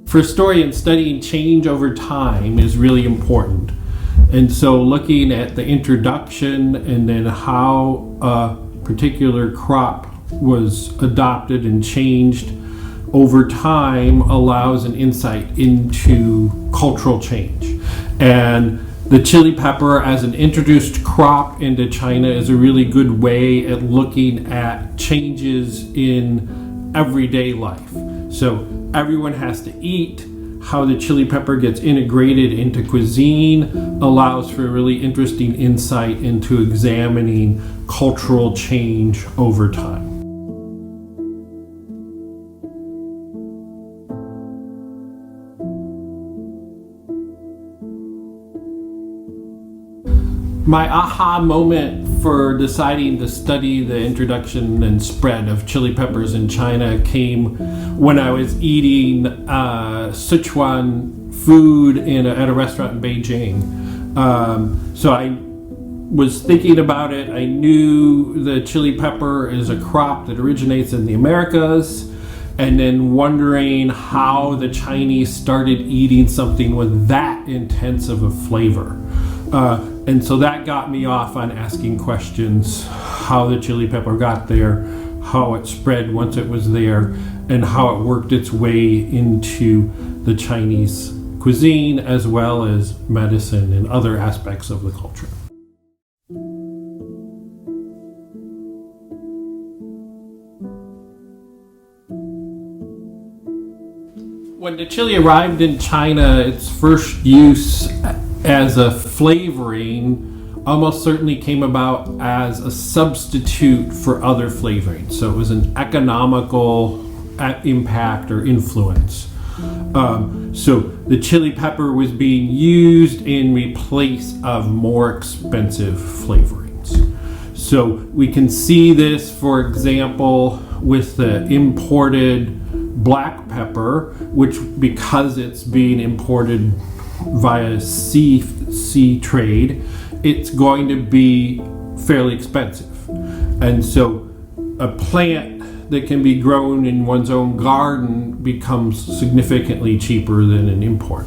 For historians, studying change over time is really important. And so looking at the introduction and then how a particular crop was adopted and changed over time allows an insight into cultural change. And the chili pepper as an introduced crop into China is a really good way at looking at changes in everyday life. So everyone has to eat. How the chili pepper gets integrated into cuisine allows for a really interesting insight into examining cultural change over time. My aha moment for deciding to study the introduction and spread of chili peppers in China came when I was eating Sichuan food at a restaurant in Beijing. So I was thinking about it. I knew the chili pepper is a crop that originates in the Americas, and then wondering how the Chinese started eating something with that intense of a flavor. And so that got me off on asking questions: how the chili pepper got there, how it spread once it was there, and how it worked its way into the Chinese cuisine as well as medicine and other aspects of the culture. When the chili arrived in China, its first use as a flavoring almost certainly came about as a substitute for other flavorings. So it was an economical impact or influence. So the chili pepper was being used in place of more expensive flavorings. So we can see this, for example, with the imported black pepper, which, because it's being imported via sea trade, it's going to be fairly expensive. And so a plant that can be grown in one's own garden becomes significantly cheaper than an import.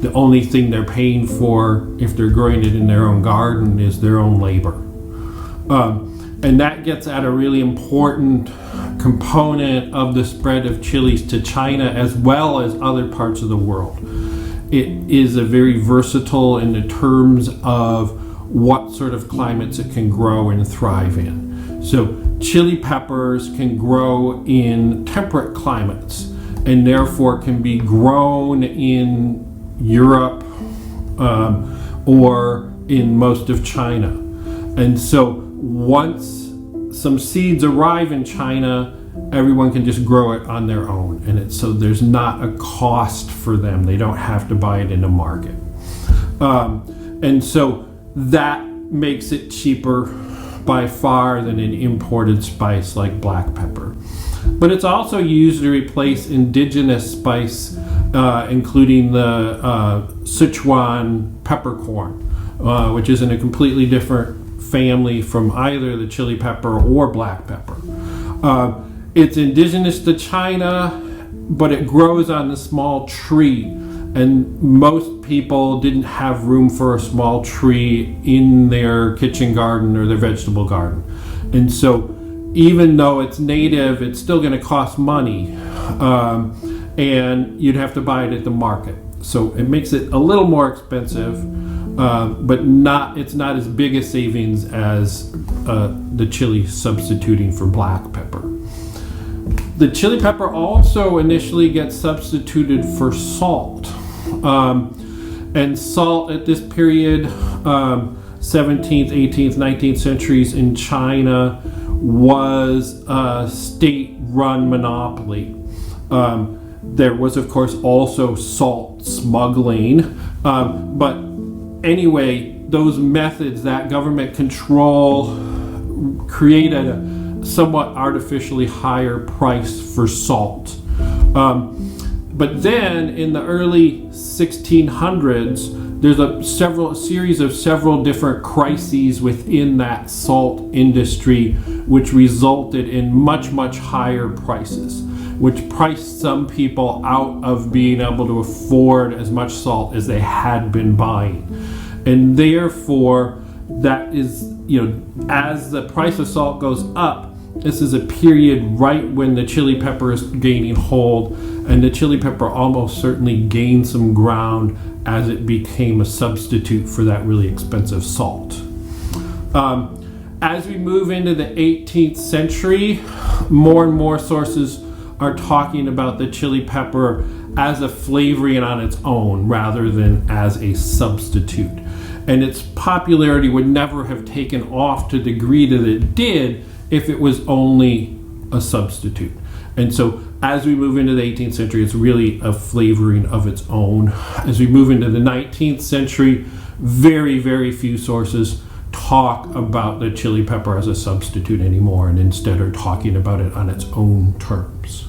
The only thing they're paying for if they're growing it in their own garden is their own labor. And that gets at a really important component of the spread of chilies to China as well as other parts of the world. It is a very versatile in the terms of what sort of climates it can grow and thrive in. So chili peppers can grow in temperate climates and therefore can be grown in Europe or in most of China. And so once some seeds arrive in China, everyone can just grow it on their own, and so there's not a cost for them. They don't have to buy it in the market, and so that makes it cheaper by far than an imported spice like black pepper. But it's also used to replace indigenous spice, including the Sichuan peppercorn, which is in a completely different family from either the chili pepper or black pepper. It's indigenous to China, but it grows on a small tree, and most people didn't have room for a small tree in their kitchen garden or their vegetable garden. And so even though it's native, it's still going to cost money, and you'd have to buy it at the market. So it makes it a little more expensive, but it's not as big a savings as the chili substituting for black pepper. The chili pepper also initially gets substituted for salt. And salt at this period, 17th, 18th, 19th centuries in China, was a state-run monopoly. There was, of course, also salt smuggling. But anyway, those methods, that government control, created a somewhat artificially higher price for salt. But then in the early 1600s, there's a series of several different crises within that salt industry, which resulted in much, much higher prices. which priced some people out of being able to afford as much salt as they had been buying. And therefore, that is, as the price of salt goes up, this is a period right when the chili pepper is gaining hold, and the chili pepper almost certainly gained some ground as it became a substitute for that really expensive salt. As we move into the 18th century, more and more sources are talking about the chili pepper as a flavoring on its own rather than as a substitute. And its popularity would never have taken off to the degree that it did if it was only a substitute. And so as we move into the 18th century, it's really a flavoring of its own. As we move into the 19th century, very, very few sources talk about the chili pepper as a substitute anymore, and instead are talking about it on its own terms.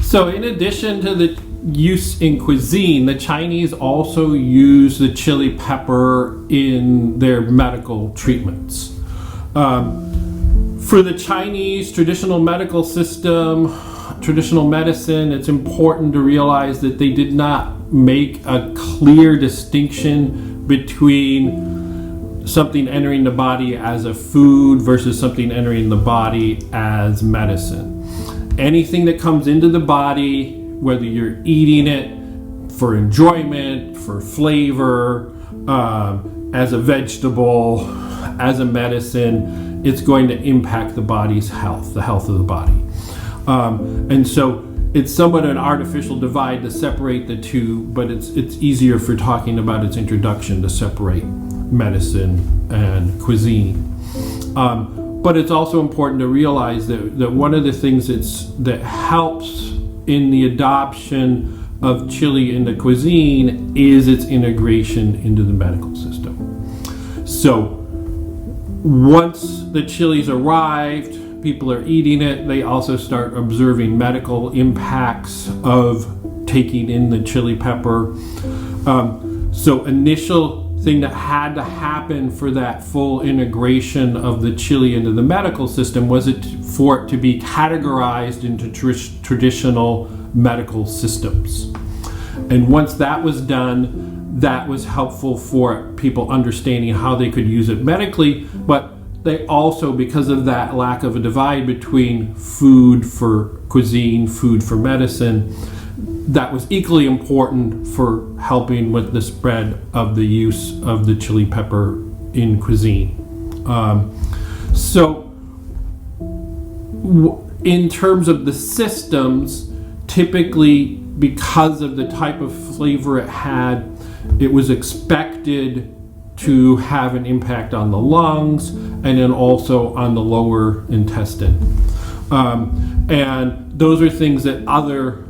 So in addition to the use in cuisine, the Chinese also use the chili pepper in their medical treatments. For the Chinese traditional medical system, traditional medicine, it's important to realize that they did not make a clear distinction between something entering the body as a food versus something entering the body as medicine. Anything that comes into the body, whether you're eating it for enjoyment, for flavor, as a vegetable, as a medicine, it's going to impact the body's health, the health of the body. And so it's somewhat an artificial divide to separate the two, but it's easier for talking about its introduction to separate medicine and cuisine. But it's also important to realize that one of the things that helps in the adoption of chili into cuisine is its integration into the medical system. So once the chilies arrived, people are eating it, they also start observing medical impacts of taking in the chili pepper. So initial thing that had to happen for that full integration of the chili into the medical system was for it to be categorized into traditional medical systems. And once that was done, that was helpful for people understanding how they could use it medically, but they also, because of that lack of a divide between food for cuisine, food for medicine, that was equally important for helping with the spread of the use of the chili pepper in cuisine. In terms of the systems, typically because of the type of flavor it had, it was expected to have an impact on the lungs and then also on the lower intestine. And those are things that other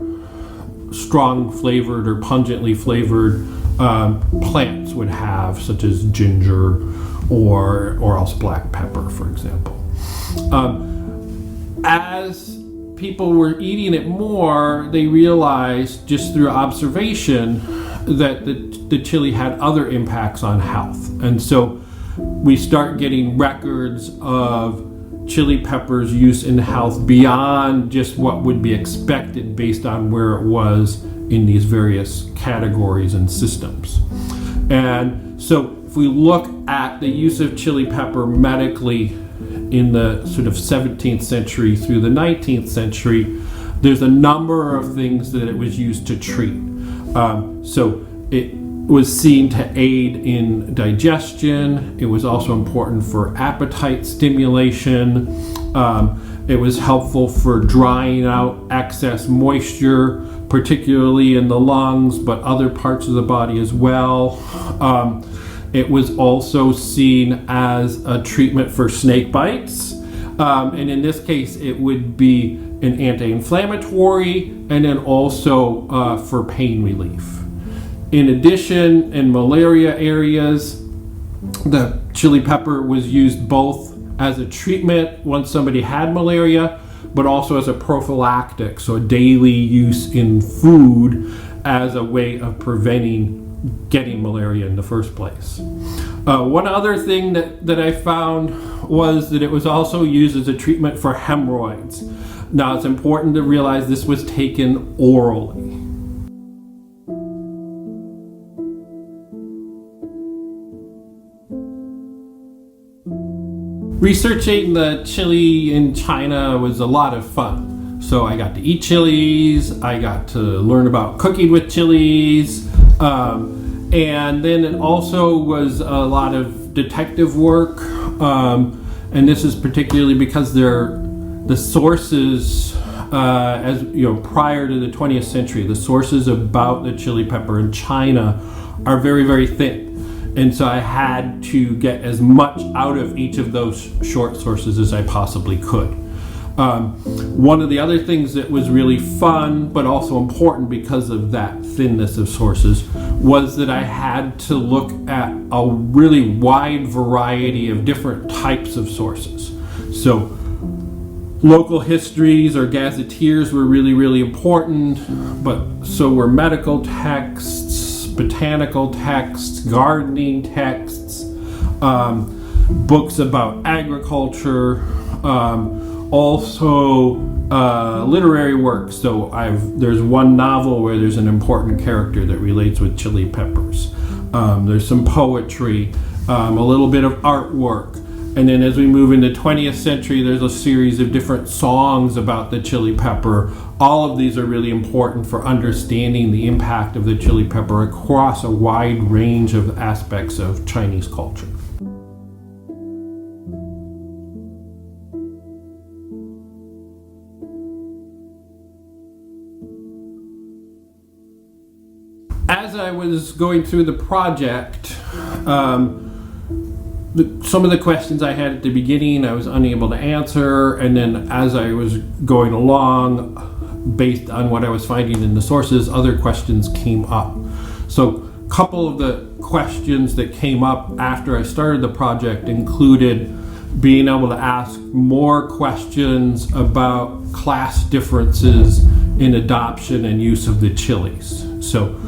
strong flavored or pungently flavored plants would have, such as ginger or else black pepper, for example. As people were eating it more, they realized just through observation that the chili had other impacts on health. And so we start getting records of chili pepper's use in health beyond just what would be expected based on where it was in these various categories and systems. And so if we look at the use of chili pepper medically in the sort of 17th century through the 19th century, there's a number of things that it was used to treat. So it was seen to aid in digestion. It was also important for appetite stimulation. It was helpful for drying out excess moisture, particularly in the lungs, but other parts of the body as well. It was also seen as a treatment for snake bites. And in this case, it would be an anti-inflammatory and then also for pain relief. In addition, in malaria areas, the chili pepper was used both as a treatment once somebody had malaria, but also as a prophylactic, so a daily use in food as a way of preventing getting malaria in the first place. One other thing that I found was that it was also used as a treatment for hemorrhoids. Now, it's important to realize this was taken orally. Researching the chili in China was a lot of fun. So I got to eat chilies, I got to learn about cooking with chilies, and then it also was a lot of detective work, and this is particularly because the sources, as you know, prior to the 20th century, the sources about the chili pepper in China are very, very thin. And so I had to get as much out of each of those short sources as I possibly could. One of the other things that was really fun, but also important because of that thinness of sources, was that I had to look at a really wide variety of different types of sources. So local histories or gazetteers were really, really important, but so were medical texts, botanical texts, gardening texts, books about agriculture, also literary works. So there's one novel where there's an important character that relates with chili peppers. There's some poetry, a little bit of artwork. And then as we move into 20th century, there's a series of different songs about the chili pepper. All of these are really important for understanding the impact of the chili pepper across a wide range of aspects of Chinese culture. As I was going through the project, some of the questions I had at the beginning I was unable to answer, and then as I was going along, based on what I was finding in the sources, other questions came up. So a couple of the questions that came up after I started the project included being able to ask more questions about class differences in adoption and use of the chilies. So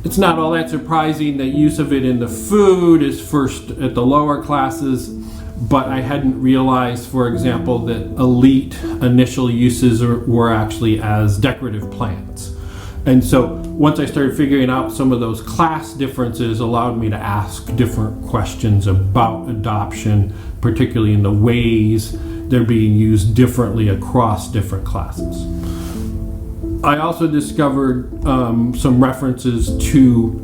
it's not all that surprising that use of it in the food is first at the lower classes, but I hadn't realized, for example, that elite initial uses were actually as decorative plants. And so once I started figuring out some of those class differences, allowed me to ask different questions about adoption, particularly in the ways they're being used differently across different classes. I also discovered some references to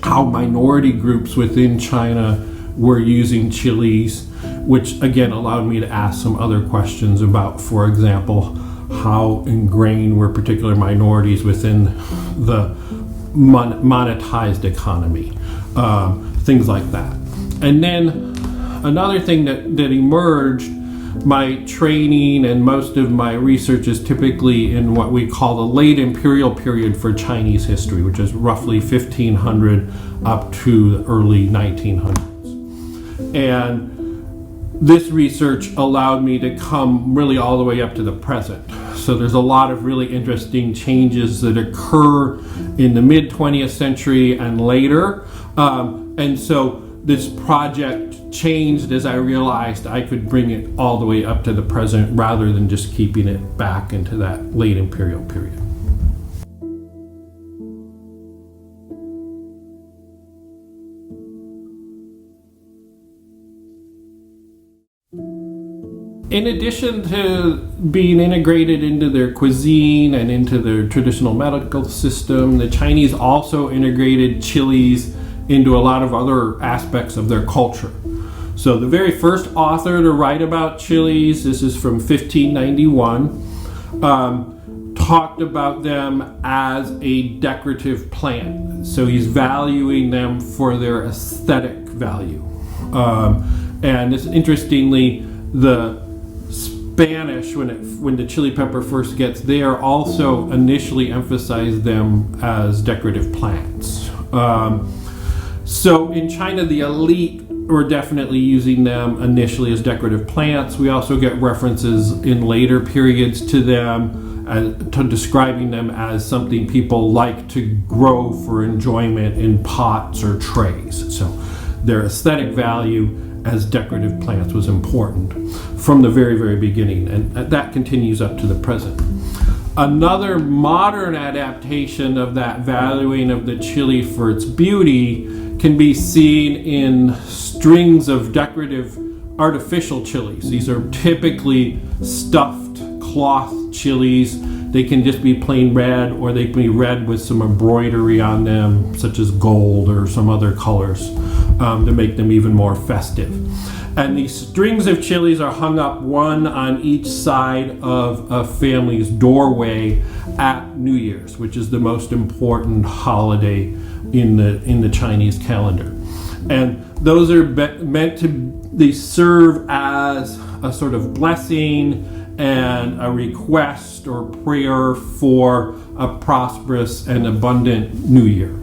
how minority groups within China were using chilies, which again allowed me to ask some other questions about, for example, how ingrained were particular minorities within the monetized economy, things like that. And then another thing that emerged, my training and most of my research is typically in what we call the late imperial period for Chinese history, which is roughly 1500 up to the early 1900s. And this research allowed me to come really all the way up to the present. So there's a lot of really interesting changes that occur in the mid 20th century and later. And so this project changed as I realized I could bring it all the way up to the present rather than just keeping it back into that late imperial period. In addition to being integrated into their cuisine and into their traditional medical system, the Chinese also integrated chilies into a lot of other aspects of their culture. So the very first author to write about chilies, this is from 1591, talked about them as a decorative plant. So he's valuing them for their aesthetic value. And it's interestingly, the Spanish, when the chili pepper first gets there, also initially emphasized them as decorative plants. So in China, the elite were definitely using them initially as decorative plants. We also get references in later periods to them, to describing them as something people like to grow for enjoyment in pots or trays. So their aesthetic value as decorative plants was important from the very, very beginning, and that continues up to the present. Another modern adaptation of that valuing of the chili for its beauty can be seen in strings of decorative artificial chilies. These are typically stuffed cloth chilies. They can just be plain red, or they can be red with some embroidery on them, such as gold or some other colors, to make them even more festive. And these strings of chilies are hung up one on each side of a family's doorway at New Year's, which is the most important holiday in the Chinese calendar. And those are they serve as a sort of blessing and a request or prayer for a prosperous and abundant New Year.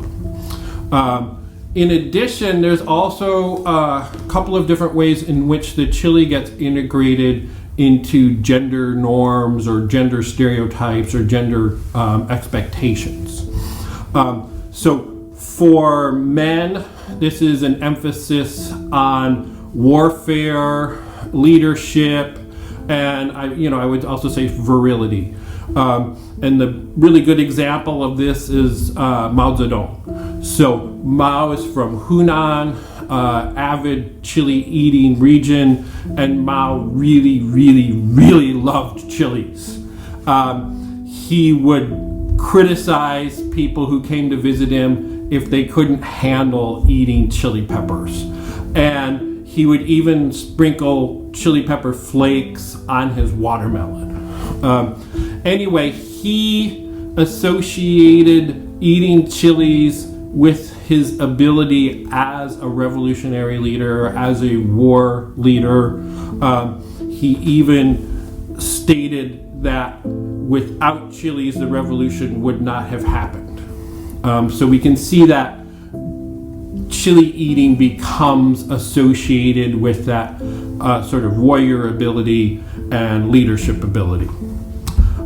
In addition, there's also a couple of different ways in which the chili gets integrated into gender norms or gender stereotypes or gender expectations. So for men, this is an emphasis on warfare, leadership, and I would also say virility. And the really good example of this is Mao Zedong. So Mao is from Hunan, avid chili eating region, and Mao really, really, really loved chilies. He would criticize people who came to visit him if they couldn't handle eating chili peppers. And he would even sprinkle chili pepper flakes on his watermelon. Anyway, he associated eating chilies with his ability as a revolutionary leader, as a war leader. He even stated that without chilies, the revolution would not have happened. So we can see that chili eating becomes associated with that sort of warrior ability and leadership ability.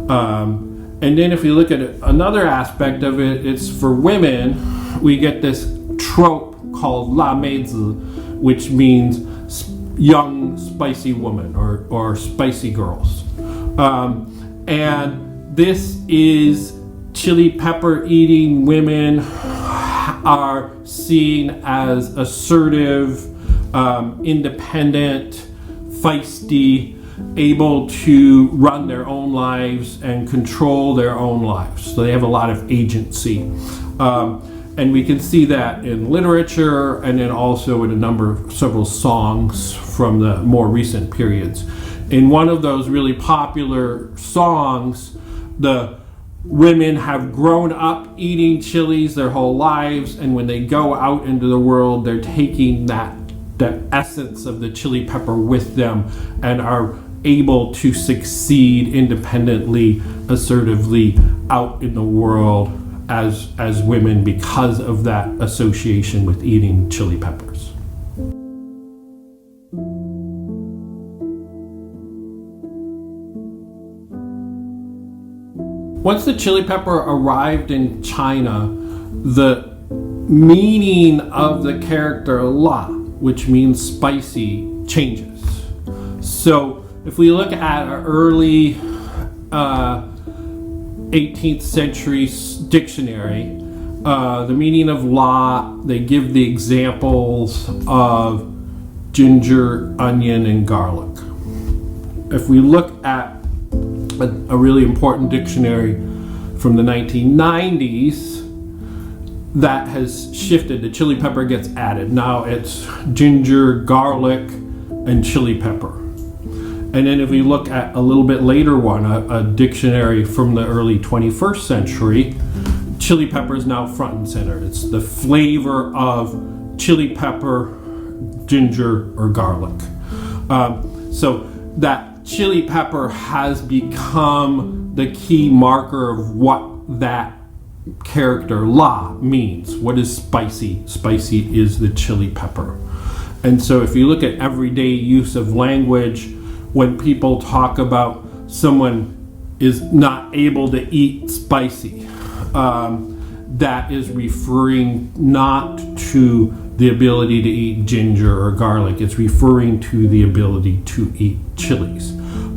And then if you look at another aspect of it, it's for women, we get this trope called la meizi, which means young spicy woman or spicy girls. And this is chili pepper eating women are seen as assertive, independent, feisty, able to run their own lives and control their own lives. So they have a lot of agency. And we can see that in literature and then also in several songs from the more recent periods. In one of those really popular songs, the women have grown up eating chilies their whole lives, and when they go out into the world, they're taking that essence of the chili pepper with them and are able to succeed independently, assertively out in the world as women because of that association with eating chili peppers. Once the chili pepper arrived in China, the meaning of the character la, which means spicy, changes. So if we look at an early 18th century dictionary, the meaning of la, they give the examples of ginger, onion, and garlic. If we look at a really important dictionary from the 1990s, that has shifted. The chili pepper gets added. Now it's ginger, garlic, and chili pepper. And then if we look at a little bit later one, a dictionary from the early 21st century, chili pepper is now front and center. It's the flavor of chili pepper, ginger, or garlic. So that chili pepper has become the key marker of what that character la means. What is spicy? Spicy is the chili pepper. And so if you look at everyday use of language, when people talk about someone is not able to eat spicy, that is referring not to the ability to eat ginger or garlic. It's referring to the ability to eat chilies.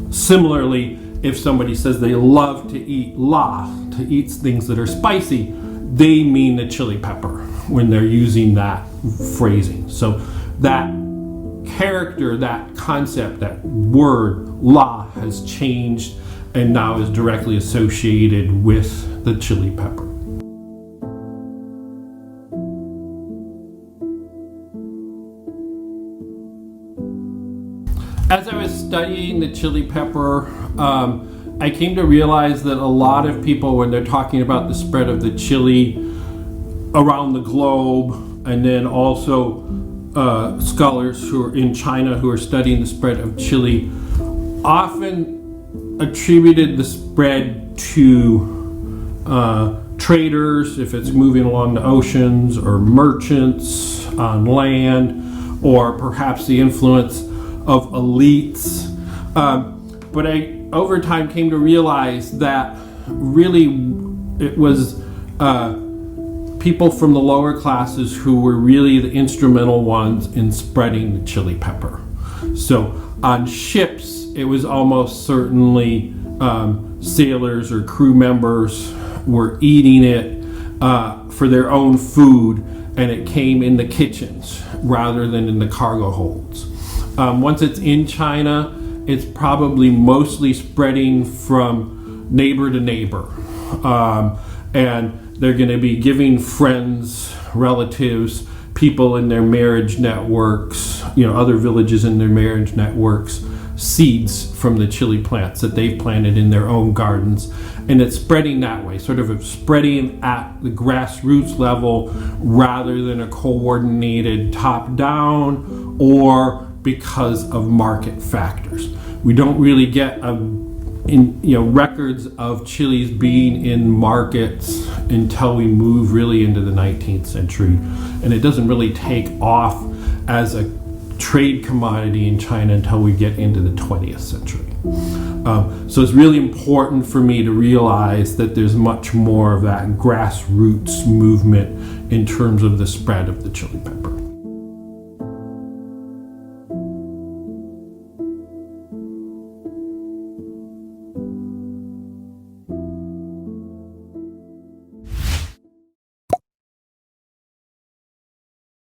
Similarly, if somebody says they love to eat to eat things that are spicy, they mean the chili pepper when they're using that phrasing. So that character, that concept, that word la has changed and now is directly associated with the chili pepper. As I was studying the chili pepper, I came to realize that a lot of people, when they're talking about the spread of the chili around the globe, and then also scholars who are in China who are studying the spread of chili, often attributed the spread to traders, if it's moving along the oceans, or merchants on land, or perhaps the influence of elites. But I, over time, came to realize that really it was people from the lower classes who were really the instrumental ones in spreading the chili pepper. So on ships, it was almost certainly sailors or crew members were eating it for their own food, and it came in the kitchens rather than in the cargo holds. Once it's in China, it's probably mostly spreading from neighbor to neighbor. And they're going to be giving friends, relatives, people in their marriage networks, other villages in their marriage networks, seeds from the chili plants that they've planted in their own gardens. And it's spreading that way, sort of spreading at the grassroots level rather than a coordinated top-down or because of market factors. We don't really get records of chilies being in markets until we move really into the 19th century, and it doesn't really take off as a trade commodity in China until we get into the 20th century. So it's really important for me to realize that there's much more of that grassroots movement in terms of the spread of the chili pepper.